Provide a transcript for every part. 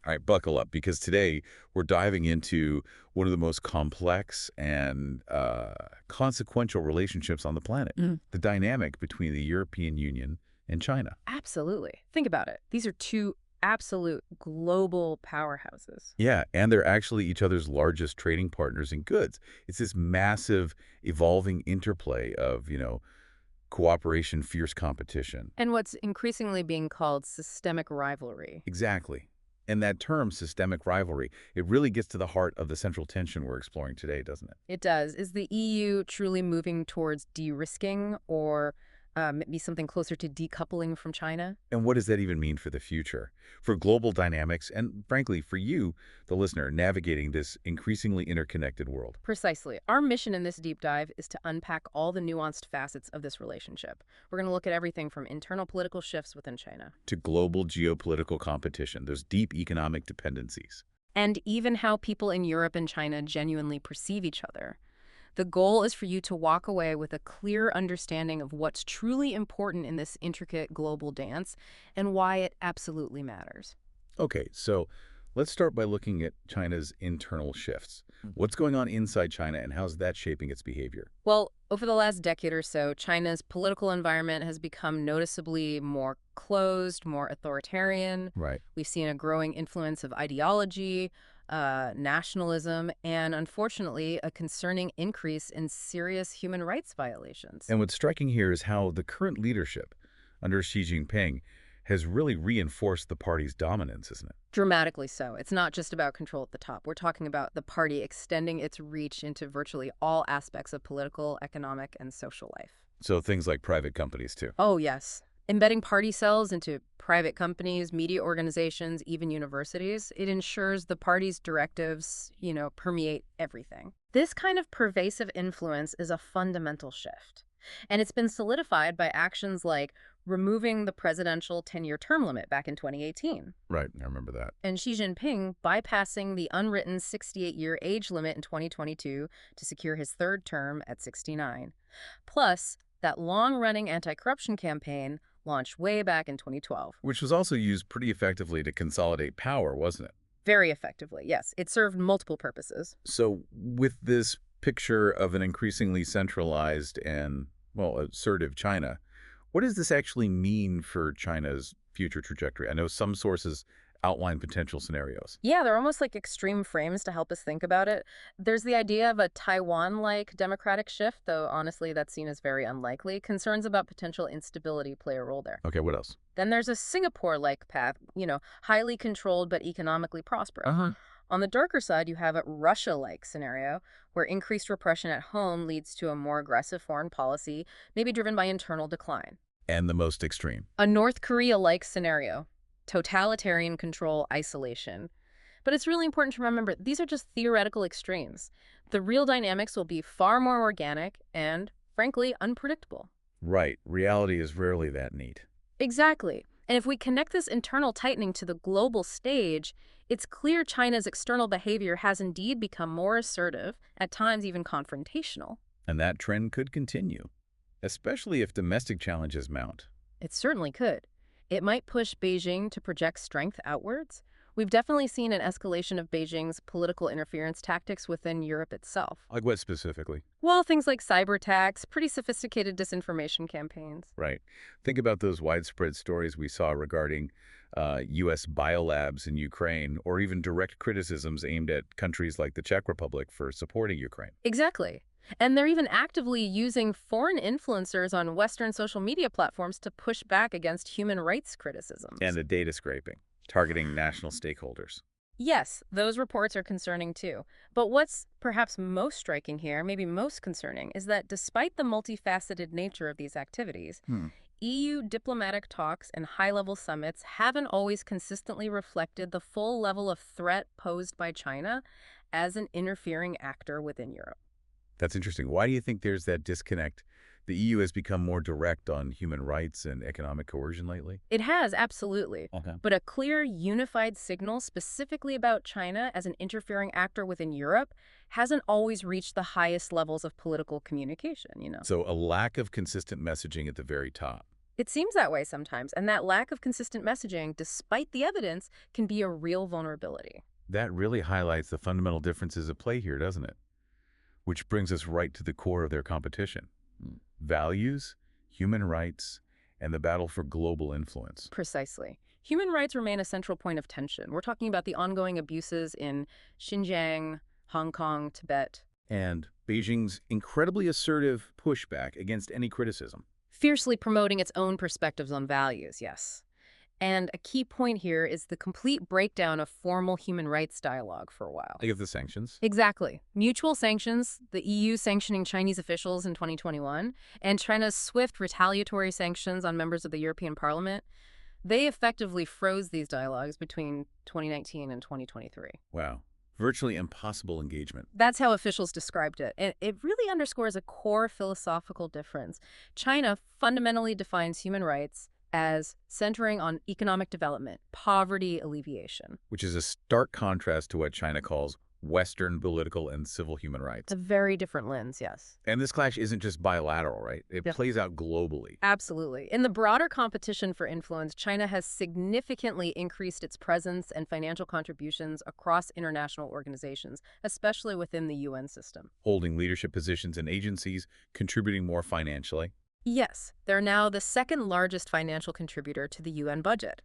All right, buckle up because today we're diving into one of the most complex and consequential relationships on the planet, Mm. the dynamic between the European Union and China. Absolutely. Think about it. These are two absolute global powerhouses. Yeah, and they're actually each other's largest trading partners in goods. It's this massive, evolving interplay of, cooperation, fierce competition. And what's increasingly being called systemic rivalry. Exactly. And that term, systemic rivalry, it really gets to the heart of the central tension we're exploring today, doesn't it? It does. Is the EU truly moving towards de-risking or maybe something closer to decoupling from China? And what does that even mean for the future? For global dynamics, and frankly, for you, the listener, navigating this increasingly interconnected world. Precisely. Our mission in this deep dive is to unpack all the nuanced facets of this relationship. We're going to look at everything from internal political shifts within China To global geopolitical competition, there's deep economic dependencies. and even how people in Europe and China genuinely perceive each other. The goal is for you to walk away with a clear understanding of what's truly important in this intricate global dance and why it absolutely matters. Okay, so let's start by looking at China's internal shifts. What's going on inside China and how's that shaping its behavior? Well, over the last decade or so, China's political environment has become noticeably more closed, more authoritarian. Right. We've seen a growing influence of ideology, nationalism, and unfortunately, a concerning increase in serious human rights violations. And what's striking here is how the current leadership under Xi Jinping has really reinforced the party's dominance, isn't it? Dramatically so. It's not just about control at the top. We're talking about the party extending its reach into virtually all aspects of political, economic, and social life. So things like private companies, too. Oh, yes. Embedding party cells into private companies, media organizations, even universities, it ensures the party's directives, permeate everything. This kind of pervasive influence is a fundamental shift. And it's been solidified by actions like removing the presidential 10-year term limit back in 2018, Right, I remember that. and Xi Jinping bypassing the unwritten 68-year age limit in 2022 to secure his third term at 69. Plus, that long-running anti-corruption campaign launched way back in 2012. Which was also used pretty effectively to consolidate power, wasn't it? Very effectively, yes. It served multiple purposes. So with this picture of an increasingly centralized and, well, assertive China, what does this actually mean for China's future trajectory? I know some sources outline potential scenarios. Yeah, they're almost like extreme frames to help us think about it. There's the idea of a Taiwan-like democratic shift, though honestly that's seen as very unlikely. Concerns about potential instability play a role there. Okay, what else? Then there's a Singapore-like path, highly controlled but economically prosperous. Uh-huh. On the darker side, you have a Russia-like scenario where increased repression at home leads to a more aggressive foreign policy, maybe driven by internal decline. And the most extreme. A North Korea-like scenario, totalitarian control, isolation. But it's really important to remember these are just theoretical extremes. The real dynamics will be far more organic and, frankly, unpredictable. Right. Reality is rarely that neat. Exactly. And if we connect this internal tightening to the global stage, it's clear China's external behavior has indeed become more assertive, at times even confrontational. And that trend could continue, especially if domestic challenges mount. It certainly could. It might push Beijing to project strength outwards. We've definitely seen an escalation of Beijing's political interference tactics within Europe itself. Like what specifically? Well, things like cyber attacks, pretty sophisticated disinformation campaigns. Right. Think about those widespread stories we saw regarding U.S. biolabs in Ukraine, or even direct criticisms aimed at countries like the Czech Republic for supporting Ukraine. Exactly. And they're even actively using foreign influencers on Western social media platforms to push back against human rights criticisms. And the data scraping, targeting national stakeholders. Yes, those reports are concerning too. But what's perhaps most striking here, maybe most concerning, is that despite the multifaceted nature of these activities, EU diplomatic talks and high-level summits haven't always consistently reflected the full level of threat posed by China as an interfering actor within Europe. That's interesting. Why do you think there's that disconnect? The EU has become more direct on human rights and economic coercion lately? It has, absolutely. Okay. But a clear, unified signal specifically about China as an interfering actor within Europe hasn't always reached the highest levels of political communication. So a lack of consistent messaging at the very top. It seems that way sometimes, and that lack of consistent messaging, despite the evidence, can be a real vulnerability. That really highlights the fundamental differences at play here, doesn't it? Which brings us right to the core of their competition. Values, human rights, and the battle for global influence. Precisely. Human rights remain a central point of tension. We're talking about the ongoing abuses in Xinjiang, Hong Kong, Tibet. And Beijing's incredibly assertive pushback against any criticism. Fiercely promoting its own perspectives on values, yes. And a key point here is the complete breakdown of formal human rights dialogue for a while. Think of the sanctions. Exactly. Mutual sanctions, the EU sanctioning Chinese officials in 2021, and China's swift retaliatory sanctions on members of the European Parliament, they effectively froze these dialogues between 2019 and 2023. Wow. Virtually impossible engagement. That's how officials described it. And it really underscores a core philosophical difference. China fundamentally defines human rights as centering on economic development, poverty alleviation. Which is a stark contrast to what China calls Western political and civil human rights. It's a very different lens, yes. And this clash isn't just bilateral, right? It Yeah. plays out globally. Absolutely. In the broader competition for influence, China has significantly increased its presence and financial contributions across international organizations, especially within the UN system. Holding leadership positions in agencies, contributing more financially. Yes, they're now the second largest financial contributor to the UN budget.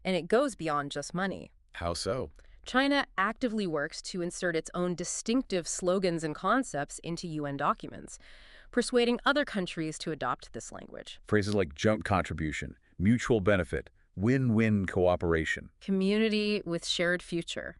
And it goes beyond just money. How so? China actively works to insert its own distinctive slogans and concepts into UN documents, persuading other countries to adopt this language. Phrases like joint contribution, mutual benefit, win-win cooperation. Community with shared future.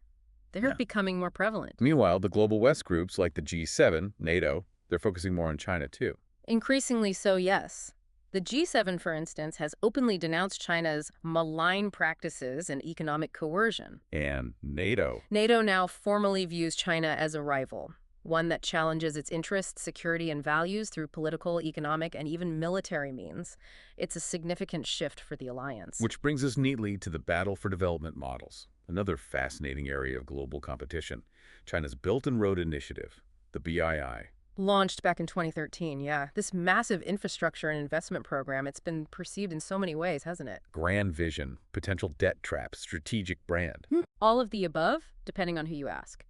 They're Yeah. becoming more prevalent. Meanwhile, the Global West groups like the G7, NATO, they're focusing more on China too. Increasingly so, yes. The G7, for instance, has openly denounced China's malign practices and economic coercion. And NATO. NATO now formally views China as a rival, one that challenges its interests, security, and values through political, economic, and even military means. It's a significant shift for the alliance. Which brings us neatly to the battle for development models, another fascinating area of global competition. China's Belt and Road Initiative, the BII. Launched back in 2013, yeah. This massive infrastructure and investment program, it's been perceived in so many ways, hasn't it? Grand vision, potential debt trap, strategic brand. All of the above, depending on who you ask.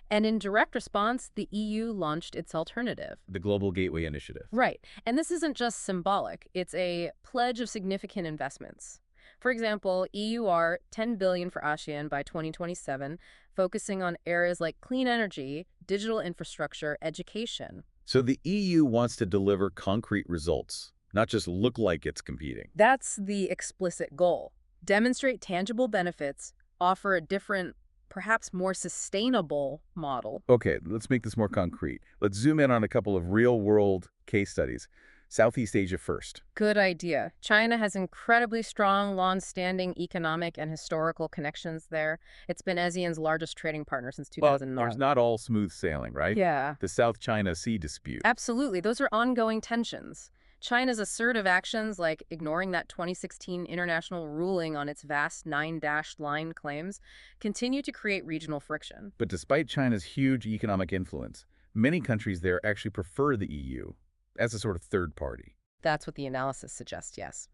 And in direct response, the EU launched its alternative. The Global Gateway Initiative. Right. And this isn't just symbolic. It's a pledge of significant investments. For example, EUR 10 billion for ASEAN by 2027, focusing on areas like clean energy, digital infrastructure, education. So the EU wants to deliver concrete results, not just look like it's competing. That's the explicit goal. Demonstrate tangible benefits, offer a different, perhaps more sustainable model. Okay, let's make this more concrete. Let's zoom in on a couple of real-world case studies. Southeast Asia first. Good idea. China has incredibly strong, long-standing economic and historical connections there. It's been ASEAN's largest trading partner since Well, 2009. there's not all smooth sailing, right? Yeah, The South China Sea dispute. absolutely. Those are ongoing tensions. China's assertive actions, like ignoring that 2016 international ruling on its vast nine-dashed line claims, continue to create regional friction. But despite China's huge economic influence, many countries there actually prefer the EU as a sort of third party. That's what the analysis suggests, yes.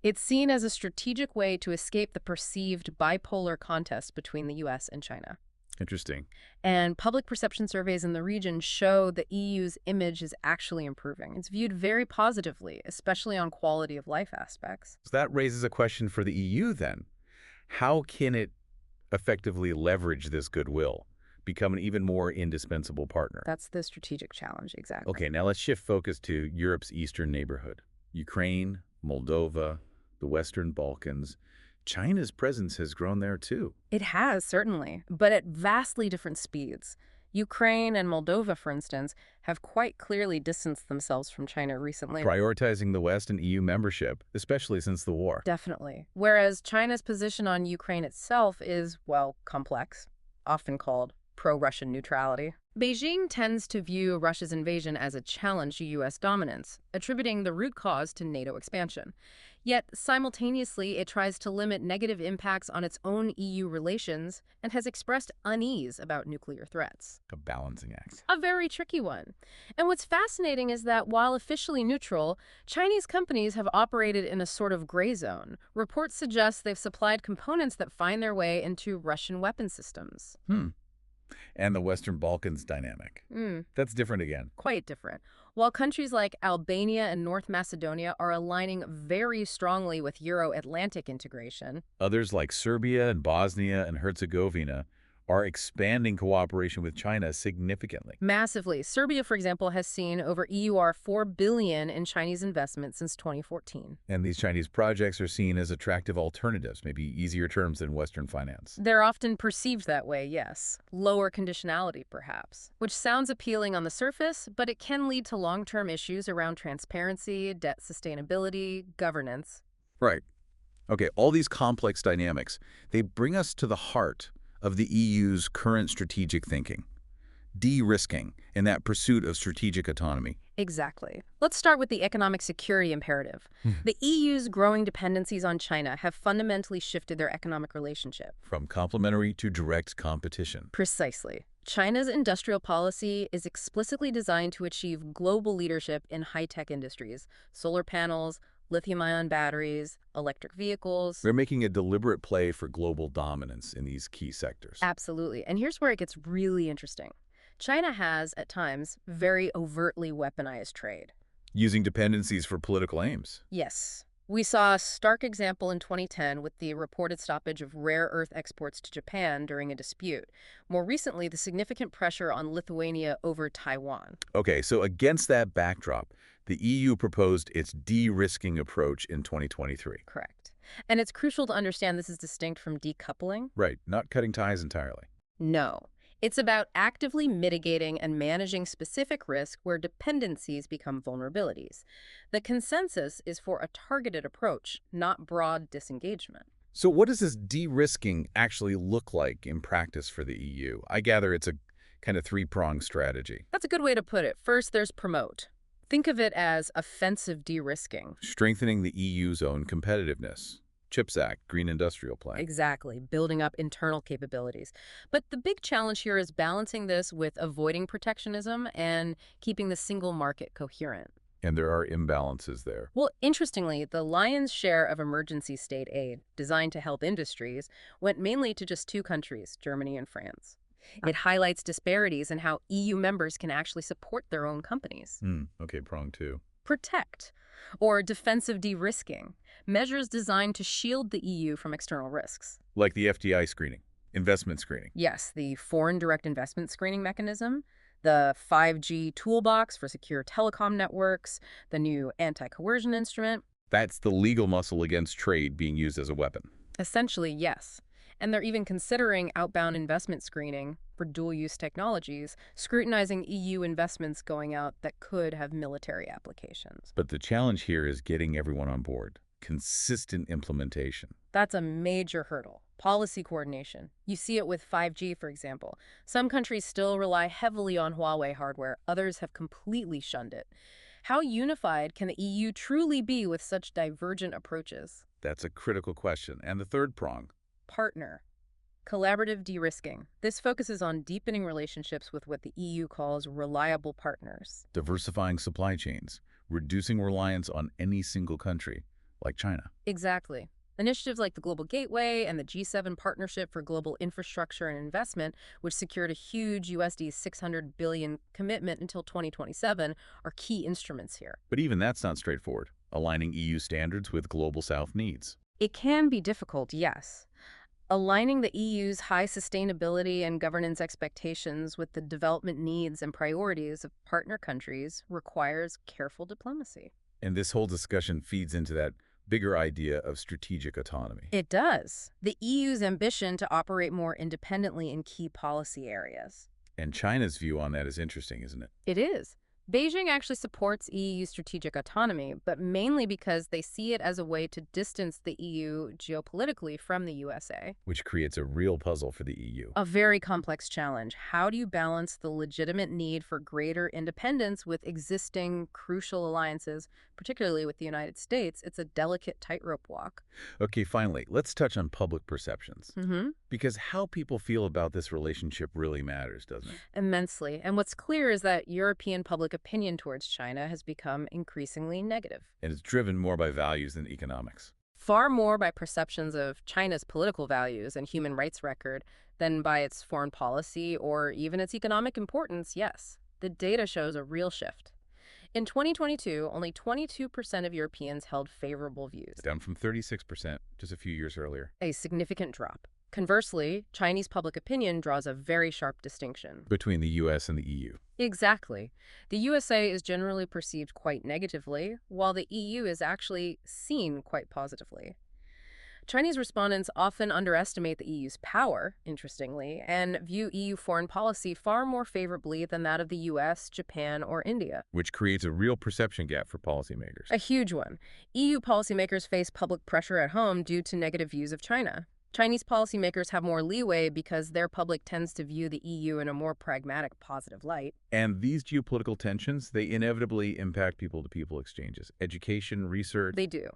It's seen as a strategic way to escape the perceived bipolar contest between the US and China. Interesting. And public perception surveys in the region show the EU's image is actually improving. It's viewed very positively, especially on quality of life aspects. So that raises a question for the EU then. How can it effectively leverage this goodwill, become an even more indispensable partner? That's the strategic challenge, exactly. Okay, now let's shift focus to Europe's eastern neighborhood. Ukraine, Moldova, the Western Balkans. China's presence has grown there too. It has, certainly, but at vastly different speeds. Ukraine and Moldova, for instance, have quite clearly distanced themselves from China recently. Prioritizing the West and EU membership, especially since the war. Definitely. Whereas China's position on Ukraine itself is, well, complex, often called pro-Russian neutrality. Beijing tends to view Russia's invasion as a challenge to U.S. dominance, attributing the root cause to NATO expansion. Yet, simultaneously, it tries to limit negative impacts on its own EU relations and has expressed unease about nuclear threats. A balancing act. A very tricky one. And what's fascinating is that while officially neutral, Chinese companies have operated in a sort of gray zone. Reports suggest they've supplied components that find their way into Russian weapon systems. Hmm. And the Western Balkans dynamic. That's different again. Quite different. While countries like Albania and North Macedonia are aligning very strongly with Euro-Atlantic integration, Others like Serbia and Bosnia and Herzegovina are expanding cooperation with China significantly. massively. Serbia, for example, has seen over EUR 4 billion in Chinese investment since 2014. And these Chinese projects are seen as attractive alternatives, maybe easier terms than Western finance. They're often perceived that way, yes. Lower conditionality, perhaps. Which sounds appealing on the surface, but it can lead to long-term issues around transparency, debt sustainability, governance. Right. Okay, all these complex dynamics, they bring us to the heart of the EU's current strategic thinking. De-risking in that pursuit of strategic autonomy. Exactly. Let's start with the economic security imperative. The EU's growing dependencies on China have fundamentally shifted their economic relationship. From complementary to direct competition. Precisely. China's industrial policy is explicitly designed to achieve global leadership in high-tech industries, solar panels, lithium-ion batteries, electric vehicles. They're making a deliberate play for global dominance in these key sectors. Absolutely. And here's where it gets really interesting. China has, at times, very overtly weaponized trade. Using dependencies for political aims. Yes. We saw a stark example in 2010 with the reported stoppage of rare earth exports to Japan during a dispute. More recently, the significant pressure on Lithuania over Taiwan. Okay, so against that backdrop, the EU proposed its de-risking approach in 2023. Correct. And it's crucial to understand this is distinct from decoupling. Right, not cutting ties entirely. No. It's about actively mitigating and managing specific risk where dependencies become vulnerabilities. The consensus is for a targeted approach, not broad disengagement. So what does this de-risking actually look like in practice for the EU? I gather it's a kind of three-pronged strategy. That's a good way to put it. First, there's promote. Think of it as offensive de-risking. Strengthening the EU's own competitiveness. CHIPS Act, Green Industrial Plan. Exactly, building up internal capabilities. But the big challenge here is balancing this with avoiding protectionism and keeping the single market coherent. And there are imbalances there. Well, interestingly, the lion's share of emergency state aid, designed to help industries, went mainly to just two countries, Germany and France. It highlights disparities in how EU members can actually support their own companies. Okay, prong two. Protect, or defensive de-risking, measures designed to shield the EU from external risks. Like the FDI screening, investment screening. Yes, the Foreign Direct Investment Screening Mechanism, the 5G toolbox for secure telecom networks, the new anti-coercion instrument. That's the legal muscle against trade being used as a weapon. Essentially, yes. And they're even considering outbound investment screening for dual-use technologies, scrutinizing EU investments going out that could have military applications. But the challenge here is getting everyone on board. Consistent implementation. That's a major hurdle. Policy coordination. You see it with 5G, for example. Some countries still rely heavily on Huawei hardware. Others have completely shunned it. How unified can the EU truly be with such divergent approaches? That's a critical question. And the third prong. Partner. Collaborative de-risking. This focuses on deepening relationships with what the EU calls reliable partners. Diversifying supply chains. Reducing reliance on any single country, like China. Exactly. Initiatives like the Global Gateway and the G7 Partnership for Global Infrastructure and Investment, which secured a huge USD 600 billion commitment until 2027, are key instruments here. But even that's not straightforward. Aligning EU standards with Global South needs. It can be difficult, yes. Aligning the EU's high sustainability and governance expectations with the development needs and priorities of partner countries requires careful diplomacy. And this whole discussion feeds into that bigger idea of strategic autonomy. It does. The EU's ambition to operate more independently in key policy areas. And China's view on that is interesting, isn't it? It is. Beijing actually supports EU strategic autonomy, but mainly because they see it as a way to distance the EU geopolitically from the USA. Which creates a real puzzle for the EU. A very complex challenge. How do you balance the legitimate need for greater independence with existing crucial alliances, particularly with the United States? It's a delicate tightrope walk. Okay, finally, let's touch on public perceptions. Hmm. Because how people feel about this relationship really matters, doesn't it? Immensely. And what's clear is that European public opinion towards China has become increasingly negative. And it's driven more by values than economics. Far more by perceptions of China's political values and human rights record than by its foreign policy or even its economic importance, yes. The data shows a real shift. In 2022, only 22% of Europeans held favorable views, Down from 36% just a few years earlier. a significant drop. Conversely, Chinese public opinion draws a very sharp distinction. Between the US and the EU. Exactly. The USA is generally perceived quite negatively, while the EU is actually seen quite positively. Chinese respondents often underestimate the EU's power, interestingly, and view EU foreign policy far more favorably than that of the US, Japan, or India. Which creates a real perception gap for policymakers. A huge one. EU policymakers face public pressure at home due to negative views of China. Chinese policymakers have more leeway because their public tends to view the EU in a more pragmatic, positive light. And these geopolitical tensions, they inevitably impact people-to-people exchanges. Education, research. They do.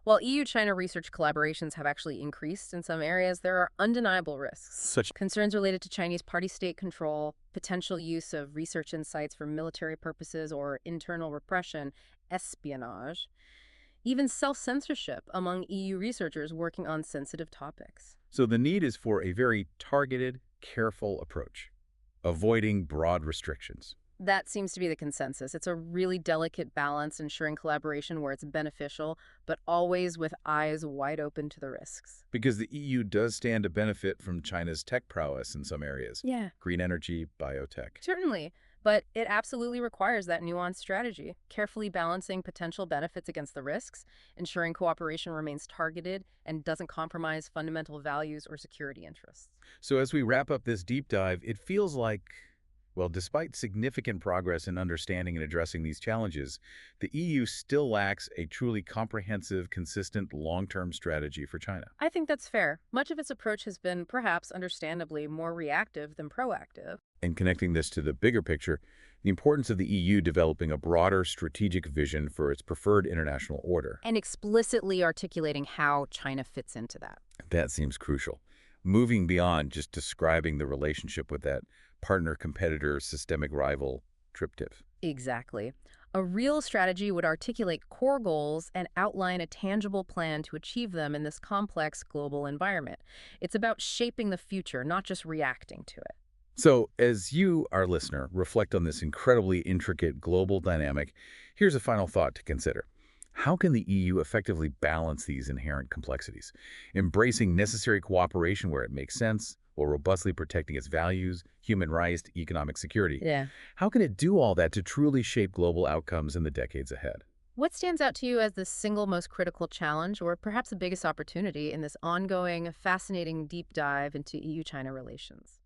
While EU-China research collaborations have actually increased in some areas, there are undeniable risks. Such Concerns related to Chinese party-state control, potential use of research insights for military purposes or internal repression, espionage, even self-censorship among EU researchers working on sensitive topics. So the need is for a very targeted, careful approach, avoiding broad restrictions. That seems to be the consensus. It's a really delicate balance, ensuring collaboration where it's beneficial, but always with eyes wide open to the risks. Because the EU does stand to benefit from China's tech prowess in some areas. Yeah. Green energy, biotech. Certainly, but it absolutely requires that nuanced strategy, carefully balancing potential benefits against the risks, ensuring cooperation remains targeted and doesn't compromise fundamental values or security interests. So as we wrap up this deep dive, it feels like, well, despite significant progress in understanding and addressing these challenges, the EU still lacks a truly comprehensive, consistent, long-term strategy for China. I think that's fair. Much of its approach has been, perhaps understandably, more reactive than proactive. And connecting this to the bigger picture, the importance of the EU developing a broader strategic vision for its preferred international order. And explicitly articulating how China fits into that. That seems crucial. Moving beyond just describing the relationship with that partner, competitor, systemic rival triptych. Exactly. A real strategy would articulate core goals and outline a tangible plan to achieve them in this complex global environment. It's about shaping the future, not just reacting to it. So, as you, our listener, reflect on this incredibly intricate global dynamic, here's a final thought to consider. How can the EU effectively balance these inherent complexities, embracing necessary cooperation where it makes sense, while robustly protecting its values, human rights, economic security? Yeah. How can it do all that to truly shape global outcomes in the decades ahead? What stands out to you as the single most critical challenge, or perhaps the biggest opportunity in this ongoing, fascinating deep dive into EU-China relations?